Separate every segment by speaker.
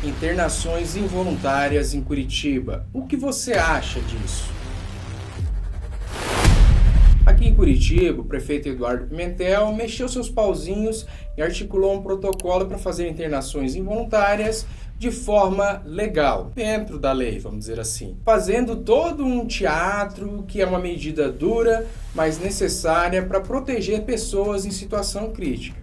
Speaker 1: Internações involuntárias em Curitiba. O que você acha disso? Aqui em Curitiba, o prefeito Eduardo Pimentel mexeu seus pauzinhos e articulou um protocolo para fazer internações involuntárias de forma legal, dentro da lei, vamos dizer assim. Fazendo todo um teatro que é uma medida dura, mas necessária para proteger pessoas em situação crítica.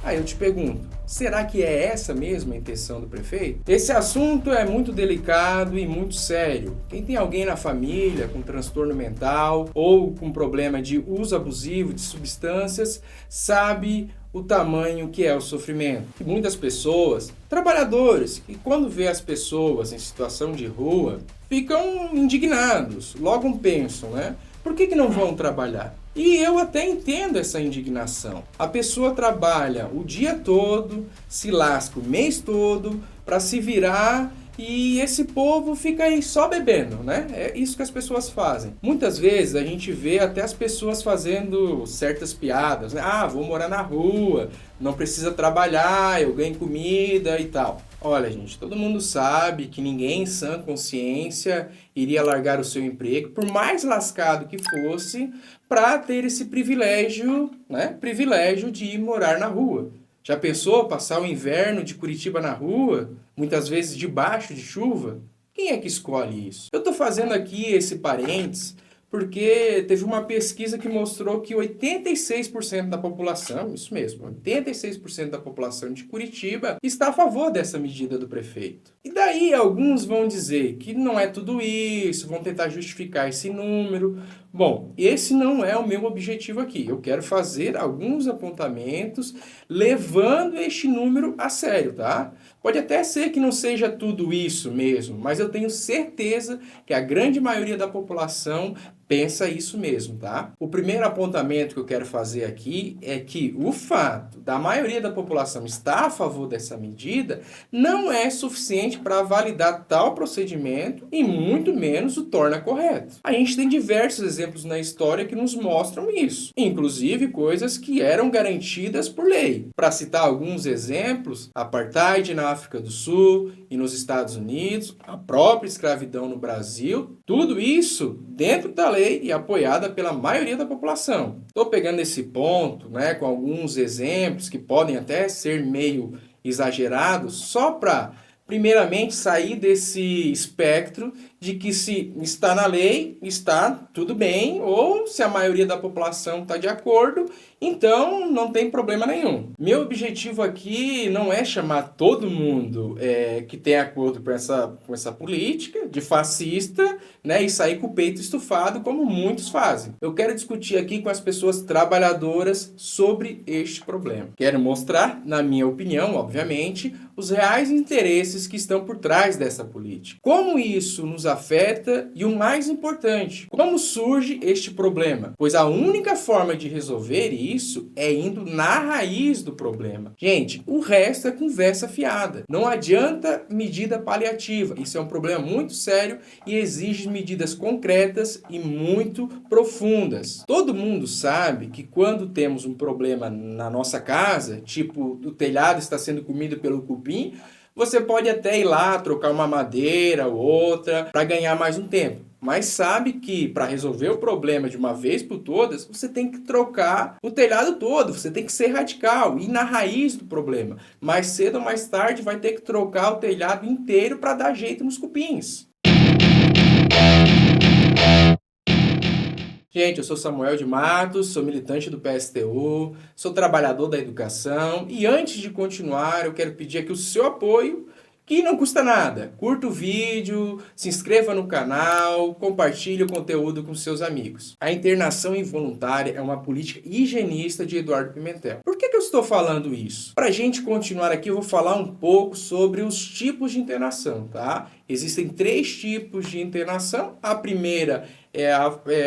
Speaker 1: Aí eu te pergunto, será que é essa mesma a intenção do prefeito? Esse assunto é muito delicado e muito sério. Quem tem alguém na família com transtorno mental ou com problema de uso abusivo de substâncias sabe o tamanho que é o sofrimento. E muitas pessoas, trabalhadores, que quando vê as pessoas em situação de rua, ficam indignados, logo pensam, né? Por que não vão trabalhar? E eu até entendo essa indignação. A pessoa trabalha o dia todo, se lasca o mês todo para se virar e esse povo fica aí só bebendo, né? É isso que as pessoas fazem. Muitas vezes a gente vê até as pessoas fazendo certas piadas, né? Ah, vou morar na rua, não precisa trabalhar, eu ganho comida e tal. Olha, gente, todo mundo sabe que ninguém em sã consciência iria largar o seu emprego, por mais lascado que fosse, para ter esse privilégio, né? Privilégio de morar na rua. Já pensou passar o inverno de Curitiba na rua, muitas vezes debaixo de chuva? Quem é que escolhe isso? Eu estou fazendo aqui esse parênteses porque teve uma pesquisa que mostrou que 86% da população, isso mesmo, 86% da população de Curitiba está a favor dessa medida do prefeito. E daí alguns vão dizer que não é tudo isso, vão tentar justificar esse número. Bom, esse não é o meu objetivo aqui. Eu quero fazer alguns apontamentos levando este número a sério, tá? Pode até ser que não seja tudo isso mesmo, mas eu tenho certeza que a grande maioria da população pensa isso mesmo, tá? O primeiro apontamento que eu quero fazer aqui é que o fato da maioria da população estar a favor dessa medida não é suficiente para validar tal procedimento e muito menos o torna correto. A gente tem diversos exemplos na história que nos mostram isso, inclusive coisas que eram garantidas por lei. Para citar alguns exemplos, apartheid na África do Sul e nos Estados Unidos, a própria escravidão no Brasil, tudo isso dentro da lei e apoiada pela maioria da população. Estou pegando esse ponto, né, com alguns exemplos que podem até ser meio exagerados, só para, primeiramente, sair desse espectro de que se está na lei, está tudo bem, ou se a maioria da população está de acordo, então não tem problema nenhum. Meu objetivo aqui não é chamar todo mundo que tem acordo com essa política de fascista, né, e sair com o peito estufado, como muitos fazem. Eu quero discutir aqui com as pessoas trabalhadoras sobre este problema. Quero mostrar, na minha opinião, obviamente, os reais interesses que estão por trás dessa política. Como isso nos afeta e o mais importante, como surge este problema? Pois a única forma de resolver isso é indo na raiz do problema. Gente, o resto é conversa fiada. Não adianta medida paliativa. Isso é um problema muito sério e exige medidas concretas e muito profundas. Todo mundo sabe que quando temos um problema na nossa casa, tipo o telhado está sendo comido pelo cupim, você pode até ir lá trocar uma madeira ou outra para ganhar mais um tempo. Mas sabe que para resolver o problema de uma vez por todas, você tem que trocar o telhado todo, você tem que ser radical, ir na raiz do problema. Mais cedo ou mais tarde vai ter que trocar o telhado inteiro para dar jeito nos cupins. Gente, eu sou Samuel de Matos, sou militante do PSTU, sou trabalhador da educação e antes de continuar eu quero pedir aqui o seu apoio, que não custa nada. Curta o vídeo, se inscreva no canal, compartilhe o conteúdo com seus amigos. A internação involuntária é uma política higienista de Eduardo Pimentel. Por que eu estou falando isso? Para a gente continuar aqui, eu vou falar um pouco sobre os tipos de internação, tá? Existem 3 tipos de internação. A primeira é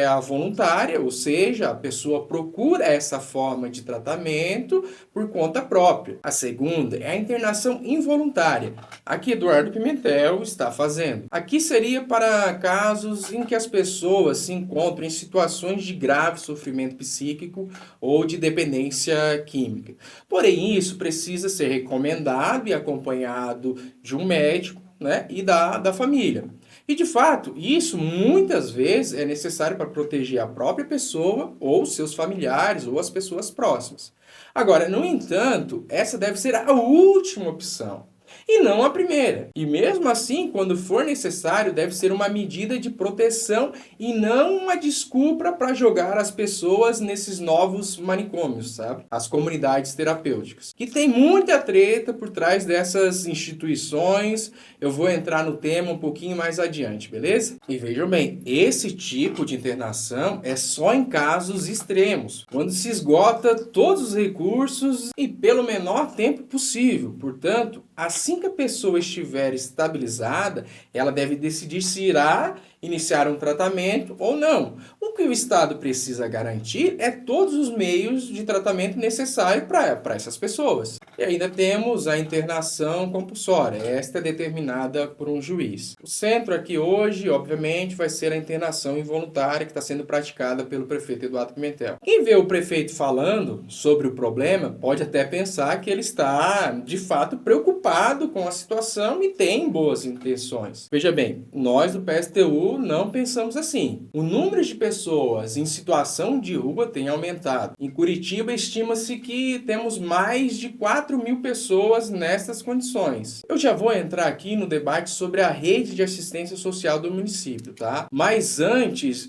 Speaker 1: a voluntária, ou seja, a pessoa procura essa forma de tratamento por conta própria. A segunda é a internação involuntária, a que Eduardo Pimentel está fazendo. Aqui seria para casos em que as pessoas se encontram em situações de grave sofrimento psíquico ou de dependência química. Porém, isso precisa ser recomendado e acompanhado de um médico, né, e da família. E, de fato, isso muitas vezes é necessário para proteger a própria pessoa ou seus familiares ou as pessoas próximas. Agora, no entanto, essa deve ser a última opção e não a primeira. E mesmo assim, quando for necessário, deve ser uma medida de proteção e não uma desculpa para jogar as pessoas nesses novos manicômios, sabe? As comunidades terapêuticas. Que tem muita treta por trás dessas instituições. Eu vou entrar no tema um pouquinho mais adiante, beleza? E vejam bem, esse tipo de internação é só em casos extremos, quando se esgota todos os recursos e pelo menor tempo possível. Portanto, assim que a pessoa estiver estabilizada, ela deve decidir se irá iniciar um tratamento ou não. O que o Estado precisa garantir é todos os meios de tratamento necessários para essas pessoas. E ainda temos a internação compulsória. Esta é determinada por um juiz. O centro aqui hoje, obviamente, vai ser a internação involuntária que está sendo praticada pelo prefeito Eduardo Pimentel. Quem vê o prefeito falando sobre o problema pode até pensar que ele está, de fato, preocupado com a situação e tem boas intenções. Veja bem, nós do PSTU não pensamos assim. O número de pessoas em situação de rua tem aumentado. Em Curitiba, estima-se que temos mais de 4.000 pessoas nessas condições. Eu já vou entrar aqui no debate sobre a rede de assistência social do município, tá? Mas antes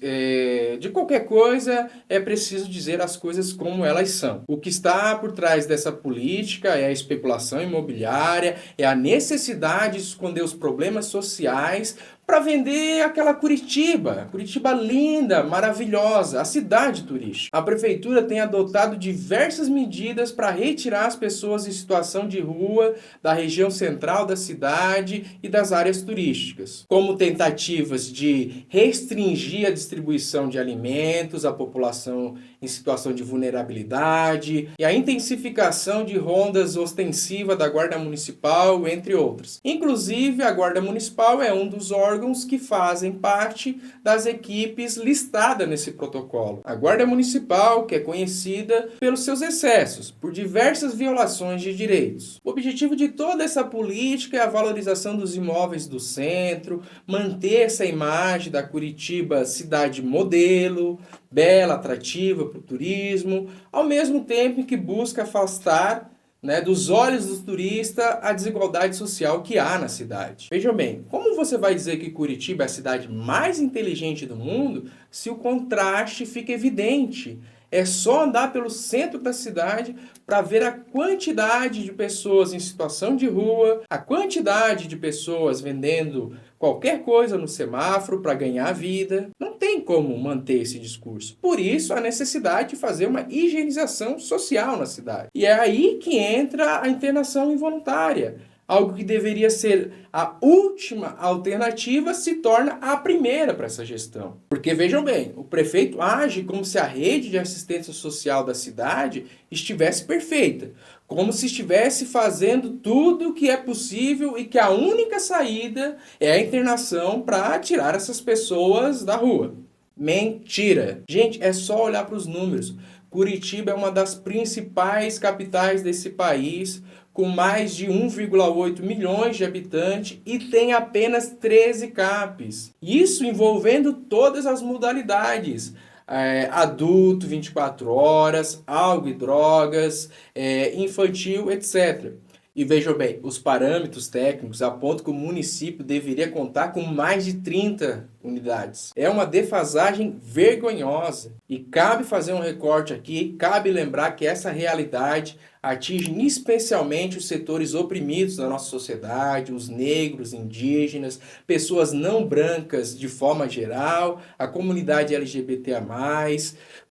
Speaker 1: de qualquer coisa, é preciso dizer as coisas como elas são. O que está por trás dessa política é a especulação imobiliária, é a necessidade de esconder os problemas sociais para vender aquela Curitiba linda, maravilhosa, a cidade turística. A prefeitura tem adotado diversas medidas para retirar as pessoas em situação de rua da região central da cidade e das áreas turísticas, como tentativas de restringir a distribuição de alimentos à população em situação de vulnerabilidade e a intensificação de rondas ostensivas da Guarda Municipal, entre outras. Inclusive, a Guarda Municipal é um dos órgãos que fazem parte das equipes listadas nesse protocolo. A Guarda Municipal, que é conhecida pelos seus excessos, por diversas violações de direitos. O objetivo de toda essa política é a valorização dos imóveis do centro, manter essa imagem da Curitiba cidade modelo, bela, atrativa para o turismo, ao mesmo tempo em que busca afastar dos olhos do turista a desigualdade social que há na cidade. Vejam bem, como você vai dizer que Curitiba é a cidade mais inteligente do mundo se o contraste fica evidente? É só andar pelo centro da cidade para ver a quantidade de pessoas em situação de rua, a quantidade de pessoas vendendo qualquer coisa no semáforo para ganhar vida. Não tem como manter esse discurso. Por isso, a necessidade de fazer uma higienização social na cidade. E é aí que entra a internação involuntária. Algo que deveria ser a última alternativa se torna a primeira para essa gestão. Porque, vejam bem, o prefeito age como se a rede de assistência social da cidade estivesse perfeita. Como se estivesse fazendo tudo o que é possível e que a única saída é a internação para tirar essas pessoas da rua. Mentira! Gente, é só olhar para os números. Curitiba é uma das principais capitais desse país, com mais de 1,8 milhões de habitantes e tem apenas 13 CAPs. Isso envolvendo todas as modalidades. Adulto, 24 horas, álcool e drogas, infantil, etc. E vejam bem, os parâmetros técnicos apontam que o município deveria contar com mais de 30 unidades. É uma defasagem vergonhosa. E cabe fazer um recorte aqui, cabe lembrar que essa realidade atinge especialmente os setores oprimidos da nossa sociedade, os negros, indígenas, pessoas não brancas de forma geral, a comunidade LGBTA+,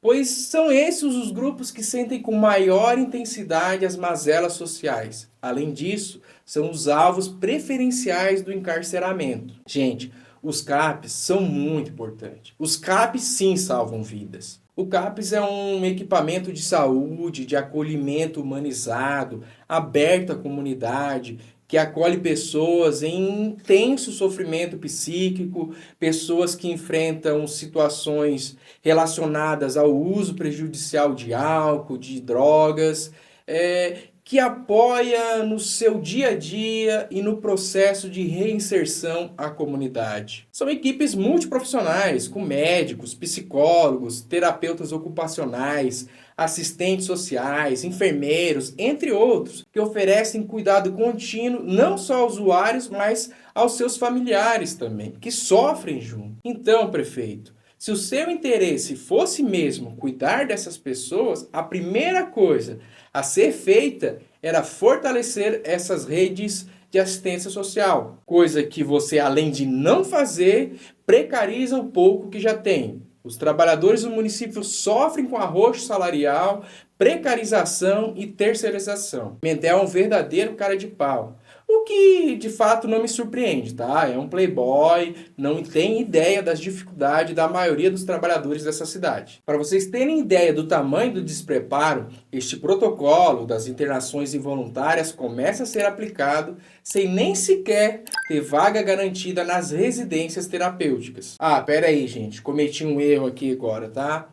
Speaker 1: pois são esses os grupos que sentem com maior intensidade as mazelas sociais. Além disso, são os alvos preferenciais do encarceramento. Gente, os CAPs são muito importantes. Os CAPs sim salvam vidas. O CAPS é um equipamento de saúde, de acolhimento humanizado, aberto à comunidade, que acolhe pessoas em intenso sofrimento psíquico, pessoas que enfrentam situações relacionadas ao uso prejudicial de álcool, de drogas, que apoia no seu dia a dia e no processo de reinserção à comunidade. São equipes multiprofissionais, com médicos, psicólogos, terapeutas ocupacionais, assistentes sociais, enfermeiros, entre outros, que oferecem cuidado contínuo não só aos usuários, mas aos seus familiares também, que sofrem junto. Então, prefeito, se o seu interesse fosse mesmo cuidar dessas pessoas, a primeira coisa a ser feita era fortalecer essas redes de assistência social, coisa que você, além de não fazer, precariza o pouco que já tem. Os trabalhadores do município sofrem com arroxo salarial, precarização e terceirização. Pimentel é um verdadeiro cara de pau. O que, de fato, não me surpreende, tá? É um playboy, não tem ideia das dificuldades da maioria dos trabalhadores dessa cidade. Para vocês terem ideia do tamanho do despreparo, este protocolo das internações involuntárias começa a ser aplicado sem nem sequer ter vaga garantida nas residências terapêuticas. Ah, pera aí, gente, cometi um erro aqui agora, tá?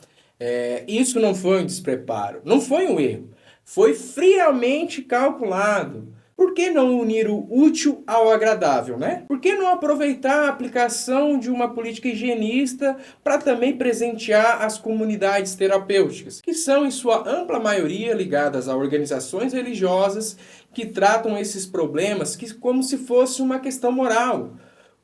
Speaker 1: Isso não foi um despreparo, não foi um erro, foi friamente calculado. Por que não unir o útil ao agradável, né? Por que não aproveitar a aplicação de uma política higienista para também presentear as comunidades terapêuticas, que são, em sua ampla maioria, ligadas a organizações religiosas que tratam esses problemas como se fosse uma questão moral,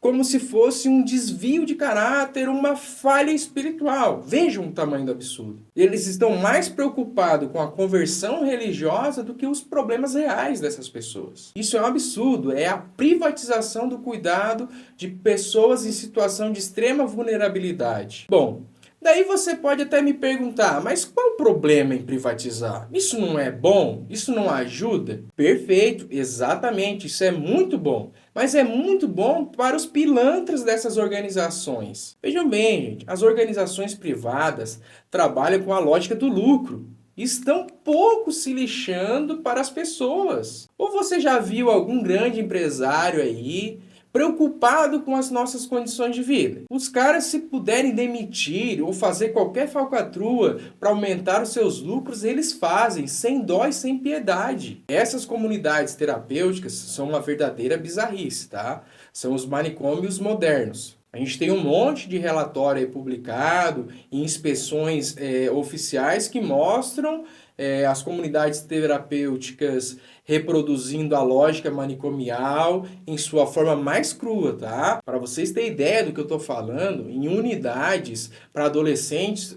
Speaker 1: como se fosse um desvio de caráter, uma falha espiritual. Vejam o tamanho do absurdo. Eles estão mais preocupados com a conversão religiosa do que os problemas reais dessas pessoas. Isso é um absurdo, é a privatização do cuidado de pessoas em situação de extrema vulnerabilidade. Bom, daí você pode até me perguntar, mas qual o problema em privatizar? Isso não é bom? Isso não ajuda? Perfeito, exatamente, isso é muito bom. Mas é muito bom para os pilantras dessas organizações. Vejam bem, gente, as organizações privadas trabalham com a lógica do lucro. Estão pouco se lixando para as pessoas. Ou você já viu algum grande empresário aí preocupado com as nossas condições de vida? Os caras, se puderem demitir ou fazer qualquer falcatrua para aumentar os seus lucros, eles fazem, sem dó e sem piedade. Essas comunidades terapêuticas são uma verdadeira bizarrice, tá? São os manicômios modernos. A gente tem um monte de relatório aí publicado em inspeções oficiais que mostram as comunidades terapêuticas reproduzindo a lógica manicomial em sua forma mais crua, tá? Para vocês terem ideia do que eu estou falando, em unidades para adolescentes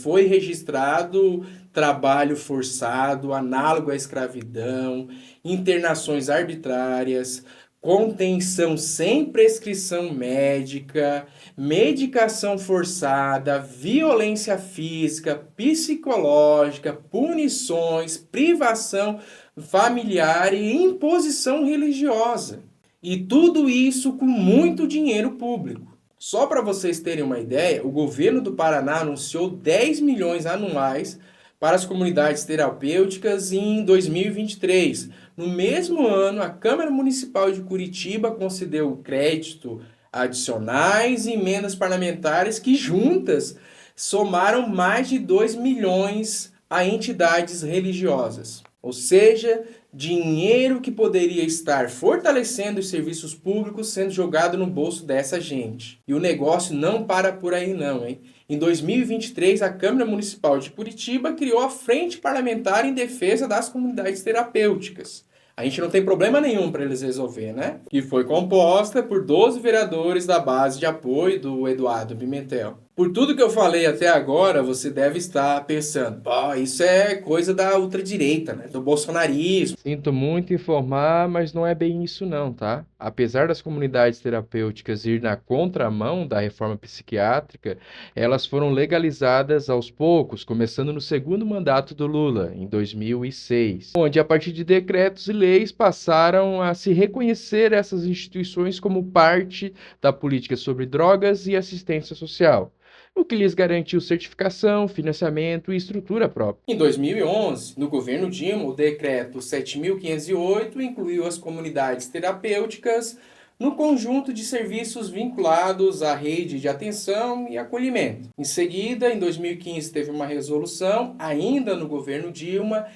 Speaker 1: foi registrado trabalho forçado, análogo à escravidão, internações arbitrárias, contenção sem prescrição médica, medicação forçada, violência física, psicológica, punições, privação familiar e imposição religiosa. E tudo isso com muito dinheiro público. Só para vocês terem uma ideia, o governo do Paraná anunciou 10 milhões anuais para as comunidades terapêuticas em 2023. No mesmo ano, a Câmara Municipal de Curitiba concedeu crédito adicionais e emendas parlamentares que juntas somaram mais de 2 milhões a entidades religiosas. Ou seja, dinheiro que poderia estar fortalecendo os serviços públicos sendo jogado no bolso dessa gente. E o negócio não para por aí não, hein? Em 2023, a Câmara Municipal de Curitiba criou a Frente Parlamentar em Defesa das Comunidades Terapêuticas. A gente não tem problema nenhum para eles resolver, né? Que foi composta por 12 vereadores da base de apoio do Eduardo Pimentel. Por tudo que eu falei até agora, você deve estar pensando, pô, isso é coisa da ultradireita, né? Do bolsonarismo. Sinto muito informar, mas não é bem isso não, tá? Apesar das comunidades terapêuticas ir na contramão da reforma psiquiátrica, elas foram legalizadas aos poucos, começando no segundo mandato do Lula, em 2006, onde a partir de decretos e leis passaram a se reconhecer essas instituições como parte da política sobre drogas e assistência social, o que lhes garantiu certificação, financiamento e estrutura própria. Em 2011, no governo Dilma, o decreto 7.508 incluiu as comunidades terapêuticas no conjunto de serviços vinculados à rede de atenção e acolhimento. Em seguida, em 2015, teve uma resolução, ainda no governo Dilma,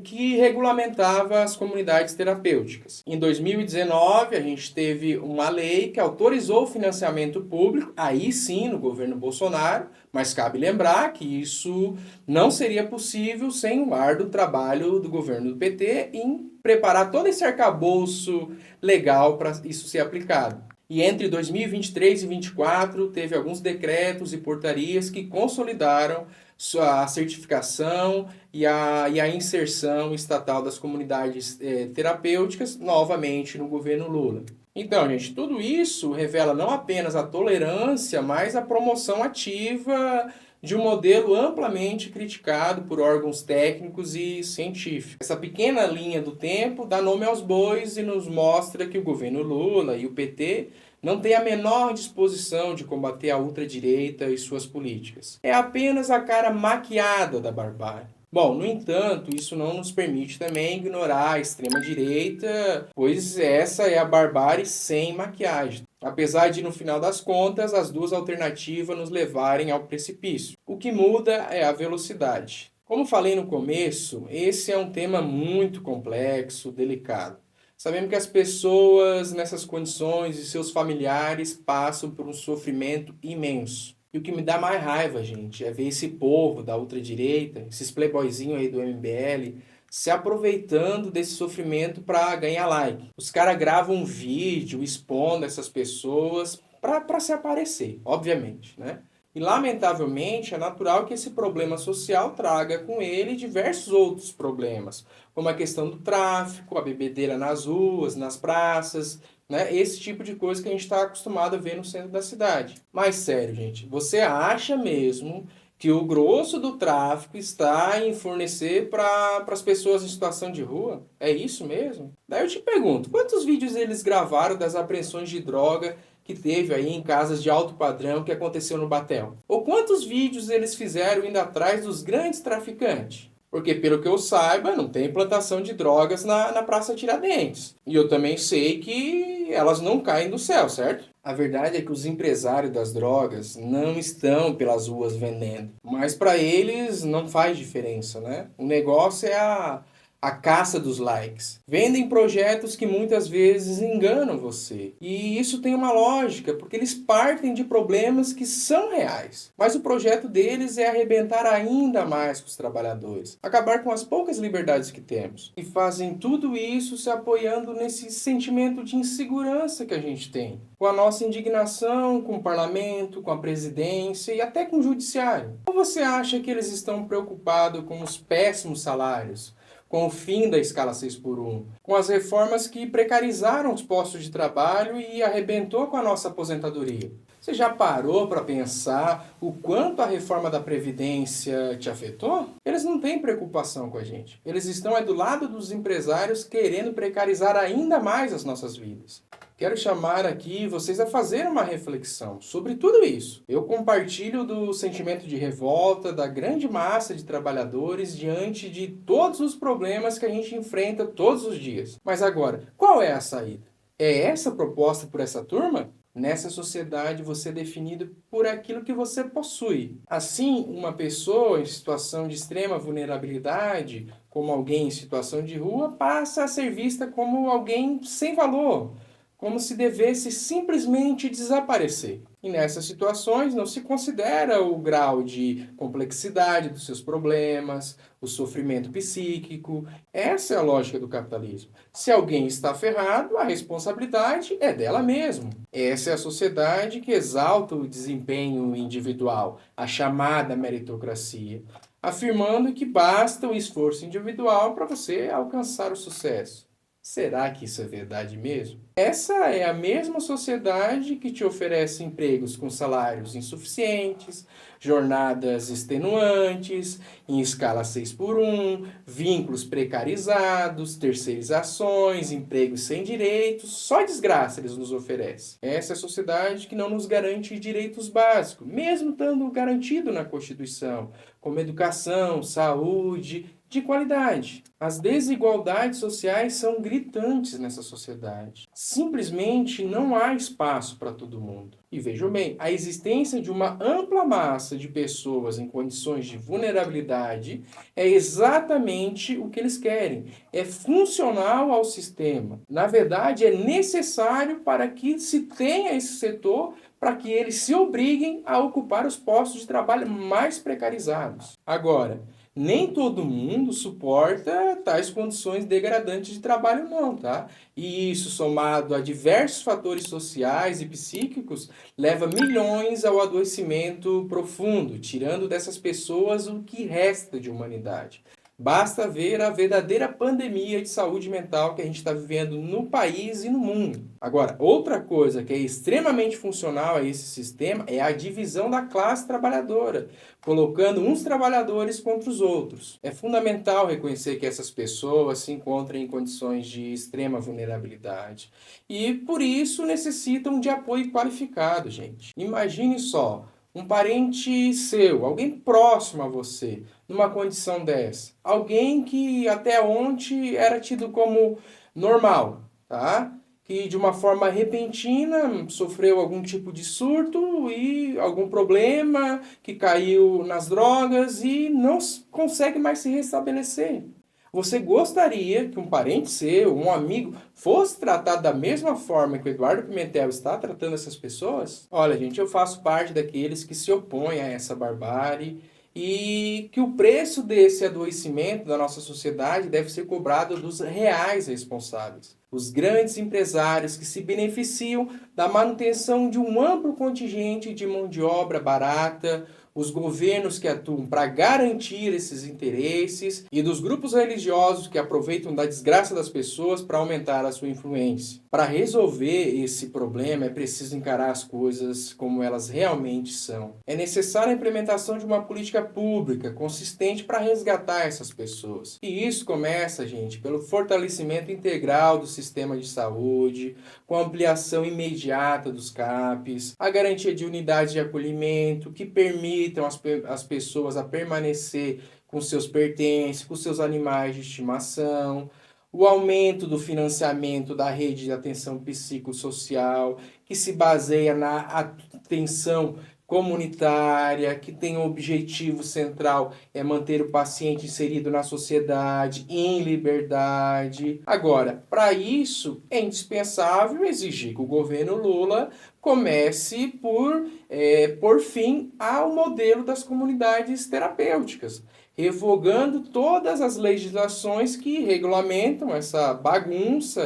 Speaker 1: que regulamentava as comunidades terapêuticas. Em 2019, a gente teve uma lei que autorizou o financiamento público, aí sim no governo Bolsonaro, mas cabe lembrar que isso não seria possível sem o árduo trabalho do governo do PT em preparar todo esse arcabouço legal para isso ser aplicado. E entre 2023 e 2024, teve alguns decretos e portarias que consolidaram a certificação e a inserção estatal das comunidades terapêuticas novamente no governo Lula. Então, gente, tudo isso revela não apenas a tolerância, mas a promoção ativa de um modelo amplamente criticado por órgãos técnicos e científicos. Essa pequena linha do tempo dá nome aos bois e nos mostra que o governo Lula e o PT não têm a menor disposição de combater a ultradireita e suas políticas. É apenas a cara maquiada da barbárie. Bom, no entanto, isso não nos permite também ignorar a extrema-direita, pois essa é a barbárie sem maquiagem. Apesar de, no final das contas, as duas alternativas nos levarem ao precipício. O que muda é a velocidade. Como falei no começo, esse é um tema muito complexo, delicado. Sabemos que as pessoas nessas condições e seus familiares passam por um sofrimento imenso. E o que me dá mais raiva, gente, é ver esse povo da ultradireita, esses playboyzinhos aí do MBL, se aproveitando desse sofrimento para ganhar like. Os caras gravam um vídeo expondo essas pessoas para se aparecer, obviamente, né? E, lamentavelmente, é natural que esse problema social traga com ele diversos outros problemas, como a questão do tráfico, a bebedeira nas ruas, nas praças, né? Esse tipo de coisa que a gente está acostumado a ver no centro da cidade. Mas, sério, gente, você acha mesmo que o grosso do tráfico está em fornecer para as pessoas em situação de rua? É isso mesmo? Daí eu te pergunto, quantos vídeos eles gravaram das apreensões de droga que teve aí em casas de alto padrão que aconteceu no Batel? Ou quantos vídeos eles fizeram indo atrás dos grandes traficantes? Porque, pelo que eu saiba, não tem plantação de drogas na Praça Tiradentes. E eu também sei que elas não caem do céu, certo? A verdade é que os empresários das drogas não estão pelas ruas vendendo. Mas para eles não faz diferença, né? O negócio é a caça dos likes. Vendem projetos que muitas vezes enganam você. E isso tem uma lógica, porque eles partem de problemas que são reais. Mas o projeto deles é arrebentar ainda mais com os trabalhadores, acabar com as poucas liberdades que temos. E fazem tudo isso se apoiando nesse sentimento de insegurança que a gente tem, com a nossa indignação com o parlamento, com a presidência e até com o judiciário. Ou você acha que eles estão preocupados com os péssimos salários, com o fim da escala 6x1, com as reformas que precarizaram os postos de trabalho e arrebentou com a nossa aposentadoria? Você já parou para pensar o quanto a reforma da Previdência te afetou? Eles não têm preocupação com a gente. Eles estão do lado dos empresários querendo precarizar ainda mais as nossas vidas. Quero chamar aqui vocês a fazer uma reflexão sobre tudo isso. Eu compartilho do sentimento de revolta da grande massa de trabalhadores diante de todos os problemas que a gente enfrenta todos os dias. Mas agora, qual é a saída? É essa proposta por essa turma? Nessa sociedade você é definido por aquilo que você possui. Assim, uma pessoa em situação de extrema vulnerabilidade, como alguém em situação de rua, passa a ser vista como alguém sem valor, como se devesse simplesmente desaparecer. E nessas situações não se considera o grau de complexidade dos seus problemas, o sofrimento psíquico. Essa é a lógica do capitalismo. Se alguém está ferrado, a responsabilidade é dela mesma. Essa é a sociedade que exalta o desempenho individual, a chamada meritocracia, afirmando que basta o esforço individual para você alcançar o sucesso. Será que isso é verdade mesmo? Essa é a mesma sociedade que te oferece empregos com salários insuficientes, jornadas extenuantes, em escala 6x1, vínculos precarizados, terceirizações, empregos sem direitos, só desgraça eles nos oferecem. Essa é a sociedade que não nos garante direitos básicos, mesmo estando garantido na Constituição, como educação, saúde, de qualidade. As desigualdades sociais são gritantes nessa sociedade. Simplesmente não há espaço para todo mundo. E vejam bem, a existência de uma ampla massa de pessoas em condições de vulnerabilidade é exatamente o que eles querem. É funcional ao sistema. Na verdade, é necessário para que se tenha esse setor, para que eles se obriguem a ocupar os postos de trabalho mais precarizados. Agora, nem todo mundo suporta tais condições degradantes de trabalho não, tá? E isso, somado a diversos fatores sociais e psíquicos, leva milhões ao adoecimento profundo, tirando dessas pessoas o que resta de humanidade. Basta ver a verdadeira pandemia de saúde mental que a gente está vivendo no país e no mundo. Agora, outra coisa que é extremamente funcional a esse sistema é a divisão da classe trabalhadora, colocando uns trabalhadores contra os outros. É fundamental reconhecer que essas pessoas se encontram em condições de extrema vulnerabilidade e, por isso, necessitam de apoio qualificado, gente. Imagine só, um parente seu, alguém próximo a você, numa condição dessa. Alguém que até ontem era tido como normal, tá? Que de uma forma repentina sofreu algum tipo de surto e algum problema, que caiu nas drogas e não consegue mais se restabelecer. Você gostaria que um parente seu, um amigo, fosse tratado da mesma forma que o Eduardo Pimentel está tratando essas pessoas? Olha, gente, eu faço parte daqueles que se opõem a essa barbárie e que o preço desse adoecimento da nossa sociedade deve ser cobrado dos reais responsáveis. Os grandes empresários que se beneficiam da manutenção de um amplo contingente de mão de obra barata, os governos que atuam para garantir esses interesses e dos grupos religiosos que aproveitam da desgraça das pessoas para aumentar a sua influência. Para resolver esse problema é preciso encarar as coisas como elas realmente são. É necessária a implementação de uma política pública consistente para resgatar essas pessoas. E isso começa, gente, pelo fortalecimento integral do sistema de saúde, com a ampliação imediata dos CAPs, a garantia de unidades de acolhimento que permitam as pessoas a permanecer com seus pertences, com seus animais de estimação, o aumento do financiamento da rede de atenção psicossocial, que se baseia na atenção comunitária, que tem o objetivo central é manter o paciente inserido na sociedade, em liberdade. Agora, para isso, é indispensável exigir que o governo Lula comece por fim ao modelo das comunidades terapêuticas, revogando todas as legislações que regulamentam essa bagunça,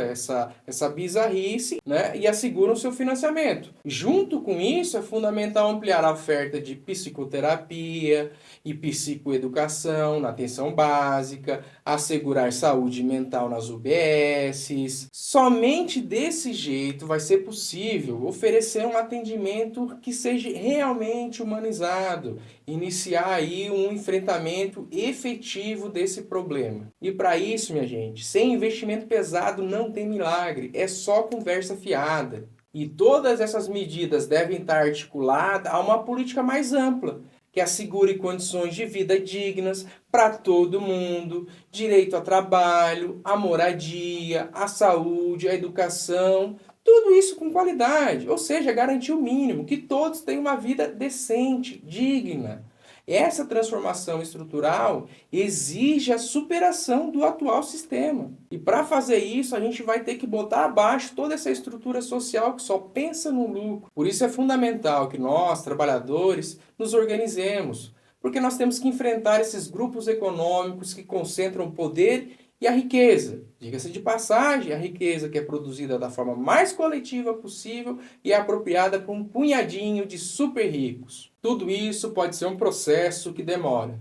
Speaker 1: essa bizarrice, né, e asseguram seu financiamento. Junto com isso, é fundamental ampliar a oferta de psicoterapia e psicoeducação na atenção básica, assegurar saúde mental nas UBSs. Somente desse jeito vai ser possível oferecer um atendimento que seja realmente humanizado, iniciar aí um enfrentamento efetivo desse problema. E para isso, minha gente, sem investimento pesado não tem milagre, é só conversa fiada. E todas essas medidas devem estar articuladas a uma política mais ampla, que assegure condições de vida dignas para todo mundo, direito ao trabalho, à moradia, à saúde, à educação, tudo isso com qualidade, ou seja, garantir o mínimo, que todos tenham uma vida decente, digna. Essa transformação estrutural exige a superação do atual sistema. E para fazer isso, a gente vai ter que botar abaixo toda essa estrutura social que só pensa no lucro. Por isso é fundamental que nós, trabalhadores, nos organizemos, porque nós temos que enfrentar esses grupos econômicos que concentram o poder e a riqueza. Diga-se de passagem, a riqueza que é produzida da forma mais coletiva possível e é apropriada por um punhadinho de super ricos. Tudo isso pode ser um processo que demora,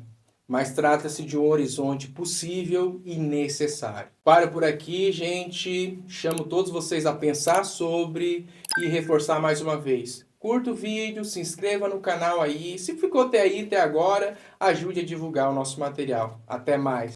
Speaker 1: mas trata-se de um horizonte possível e necessário. Paro por aqui, gente. Chamo todos vocês a pensar sobre e reforçar mais uma vez. Curta o vídeo, se inscreva no canal aí. Se ficou até aí, até agora, ajude a divulgar o nosso material. Até mais!